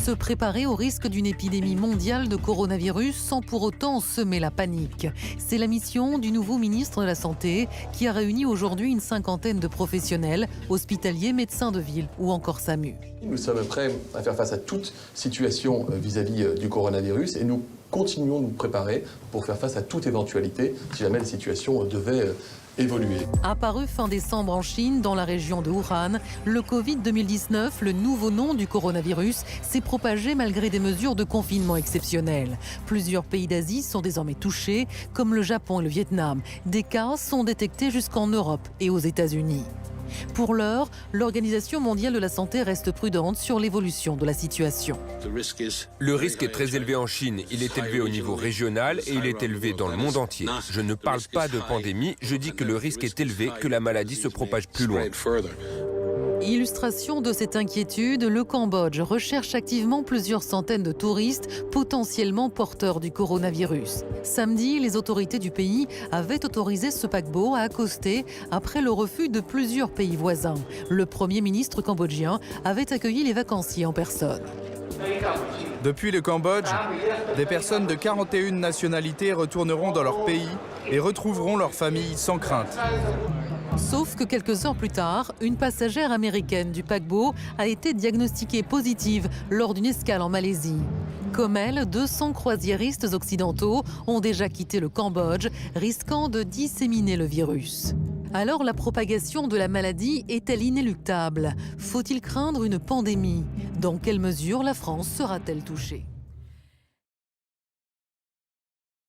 se préparer au risque d'une épidémie mondiale de coronavirus sans pour autant semer la panique. C'est la mission du nouveau ministre de la Santé qui a réuni aujourd'hui une cinquantaine de professionnels, hospitaliers, médecins de ville ou encore SAMU. Nous sommes prêts à faire face à toute situation vis-à-vis du coronavirus et nous continuons de nous préparer pour faire face à toute éventualité si jamais la situation devait évoluer. Apparu fin décembre en Chine, dans la région de Wuhan, le Covid-2019, le nouveau nom du coronavirus, s'est propagé malgré des mesures de confinement exceptionnelles. Plusieurs pays d'Asie sont désormais touchés, comme le Japon et le Vietnam. Des cas sont détectés jusqu'en Europe et aux États-Unis. Pour l'heure, l'Organisation mondiale de la santé reste prudente sur l'évolution de la situation. Le risque est très élevé en Chine, il est élevé au niveau régional et il est élevé dans le monde entier. Je ne parle pas de pandémie, je dis que le risque est élevé, que la maladie se propage plus loin. Illustration de cette inquiétude, le Cambodge recherche activement plusieurs centaines de touristes potentiellement porteurs du coronavirus. Samedi, les autorités du pays avaient autorisé ce paquebot à accoster après le refus de plusieurs pays voisins. Le Premier ministre cambodgien avait accueilli les vacanciers en personne. Depuis le Cambodge, des personnes de 41 nationalités retourneront dans leur pays et retrouveront leur famille sans crainte. Sauf que quelques heures plus tard, une passagère américaine du paquebot a été diagnostiquée positive lors d'une escale en Malaisie. Comme elle, 200 croisiéristes occidentaux ont déjà quitté le Cambodge, risquant de disséminer le virus. Alors la propagation de la maladie est-elle inéluctable? Faut-il craindre une pandémie? Dans quelle mesure la France sera-t-elle touchée?